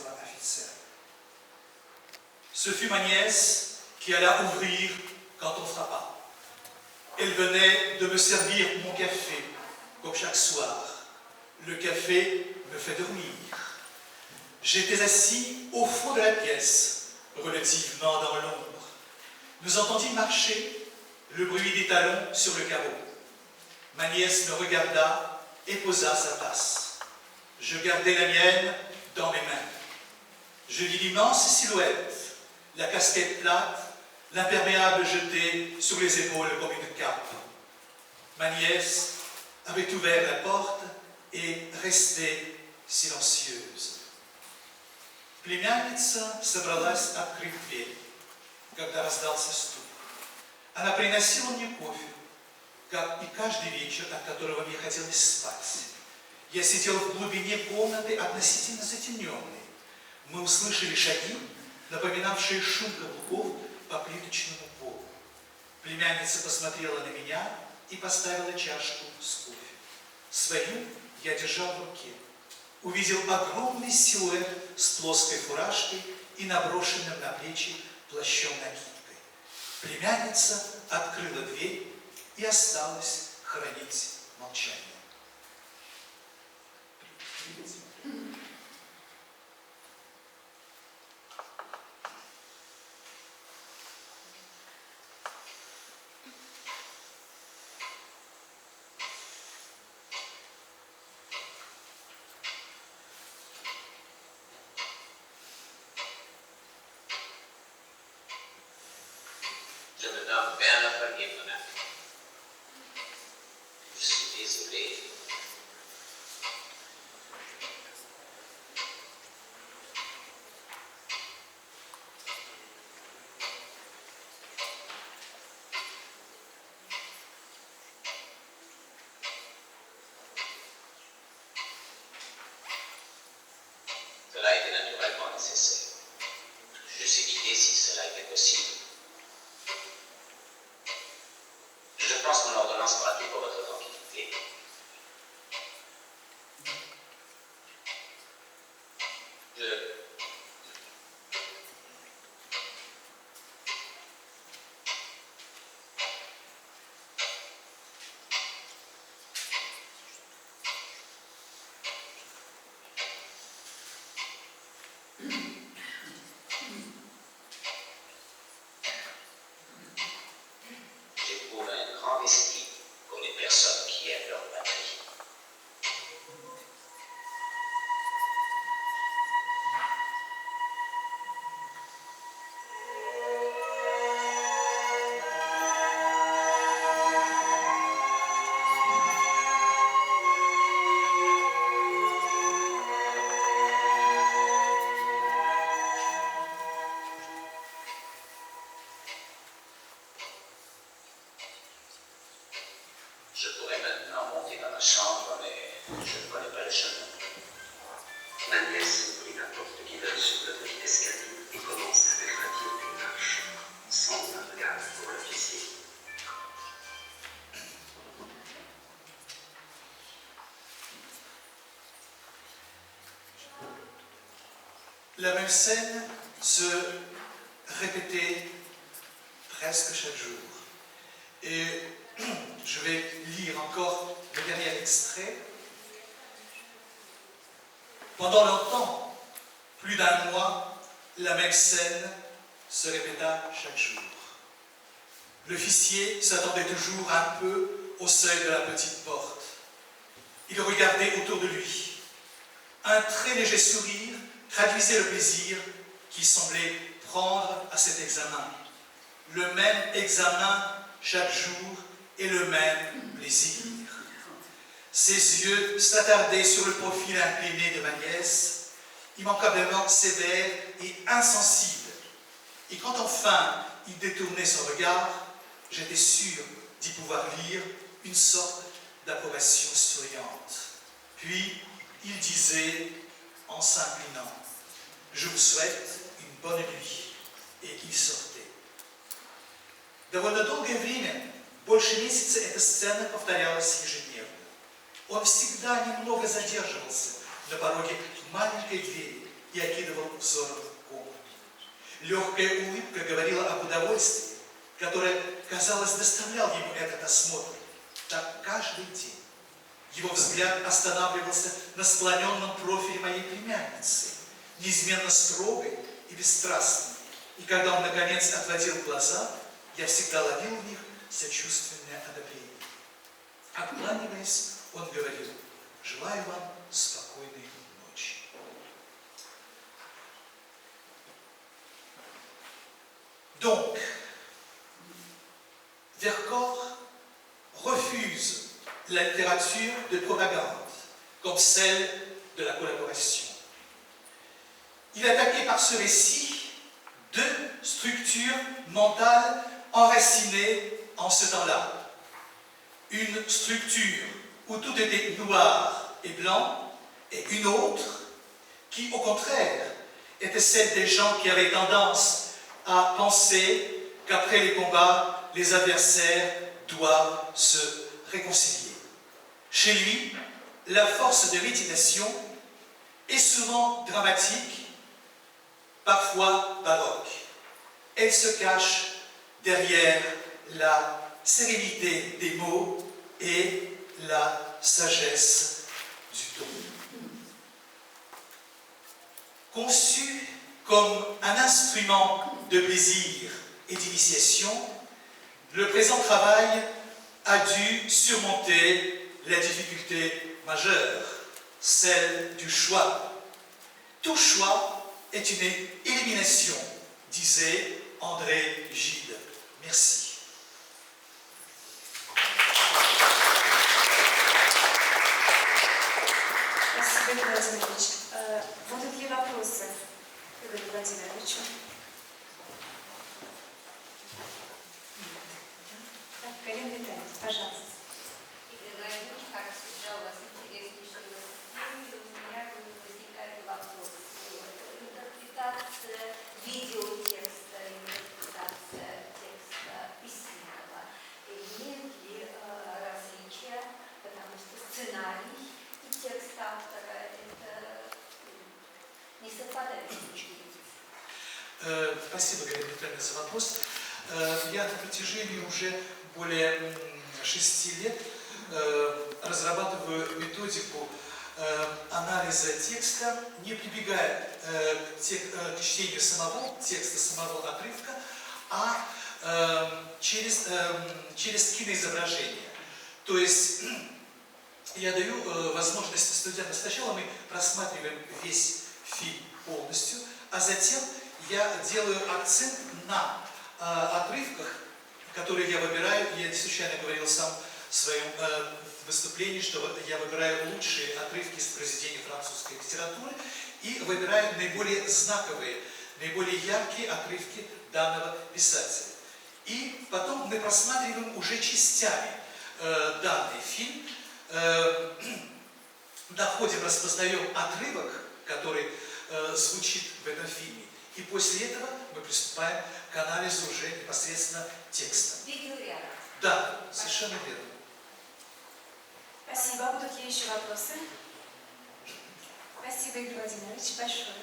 немецкого офицера. Ce fut ma nièce qui alla ouvrir quand on frappa. Elle venait de me servir mon café, comme chaque soir. Le café me fait dormir. J'étais assis au fond de la pièce, relativement dans l'ombre. Nous entendîmes marcher le bruit des talons sur le carreau. Ma nièce me regarda et posa sa tasse. Je gardai la mienne dans mes mains. Je vis l'immense silhouette, la casquette plate, l'imperméable jeté sur les épaules comme une cape. Ma nièce avait ouvert la porte et restait silencieuse. Племянница собралась открыть дверь, когда раздался стук. Она приносила мне кофе, как и каждый вечер, от которого мне хотелось спать. Я сидел в глубине комнаты, относительно затемненной. Мы услышали шаги, напоминавшие шум каблуков по плиточному полу. Племянница посмотрела на меня и поставила чашку с кофе. Свою я держал в руке. Увидел огромный силуэт с плоской фуражкой и наброшенным на плечи плащом-накидкой. Племянница открыла дверь и осталась хранить молчание. Je me nomme Werner von Ebner. Je suis désolé. Cela a été naturellement nécessaire. Je suis quitté si cela était possible. Je pense que mon ordonnance sera tout pour votre tranquillité. J'éprouve un grand estime pour les personnes qui aiment leur patrie. Je pourrais maintenant monter dans ma chambre, mais je ne connais pas le chemin. Ma nièce ouvrit la porte qui donne sur le petit escalier et commence à faire gravir des marches, sans un regard pour l'officier. La même scène se répétait presque chaque jour. Et je vais lire encore le dernier extrait. Pendant longtemps, plus d'un mois, la même scène se répéta chaque jour. L'officier s'attendait toujours un peu au seuil de la petite porte. Il regardait autour de lui. Un très léger sourire traduisait le plaisir qu'il semblait prendre à cet examen. Le même examen chaque jour et le même plaisir. Ses yeux s'attardaient sur le profil incliné de ma nièce, immanquablement sévère et insensible. Et quand enfin il détournait son regard, j'étais sûr d'y pouvoir lire une sorte d'approbation souriante. Puis il disait, en s'inclinant, « Je vous souhaite une bonne nuit ». Et il sortait. Довольно долгое время, больше месяца, эта сцена повторялась ежедневно. Он всегда немного задерживался на пороге маленькой двери, и окидывал взором комнату. Легкая улыбка говорила об удовольствии, которое, казалось, доставлял ему этот осмотр. Так каждый день. Его взгляд останавливался на склоненном профиле моей племянницы, неизменно строгой и бесстрастной. И когда он, наконец, отводил глаза, я всегда ловил в них сочувственное одобрение. Откланиваясь, он говорил: «Желаю вам спокойной ночи». Donc, Vercors refuse la littérature de propagande comme celle de la collaboration. Il est attaqué par ce récit deux structures mentales enracinées en ce temps-là. Une structure où tout était noir et blanc, et une autre qui, au contraire, était celle des gens qui avaient tendance à penser qu'après les combats, les adversaires doivent se réconcilier. Chez lui, la force de méditation est souvent dramatique, parfois baroque. Elle se cache derrière la sérénité des mots et la sagesse du ton. Conçu comme un instrument de plaisir et d'initiation, le présent travail a dû surmonter la difficulté majeure, celle du choix. Tout choix est une élimination, disait André Gide. Merci. Спасибо, Игорь Владимирович. Будут ли вопросы Игорю Владимировичу? Так, Галина Витальевна, пожалуйста. Игорь Владимирович, как всегда, у вас интереснейшее выступление, у меня возникает вопрос. Интерпретация видеотекста, интерпретация текста письменного имеет ли различия, потому что сценарий и текст автора – это не совпадающие вещи. Спасибо, Галина Витальевна, за вопрос. Я на протяжении уже более 6 лет разрабатываю методику анализа текста, не прибегая к чтению самого текста, самого отрывка, а через киноизображение. То есть я даю возможность студентам. Сначала мы просматриваем весь фильм полностью, а затем я делаю акцент на отрывках, которые я выбираю. Я не случайно говорил сам в своем выступлении, что я выбираю лучшие отрывки из произведений французской литературы и выбираю наиболее знаковые, наиболее яркие отрывки данного писателя. И потом мы просматриваем уже частями данный фильм, находим, распознаем отрывок, который звучит в этом фильме, и после этого мы приступаем к анализу уже непосредственно текста. Видеоряд. Да, совершенно верно. Спасибо. Будут ли еще вопросы? Спасибо, Игорь Владимирович, большое.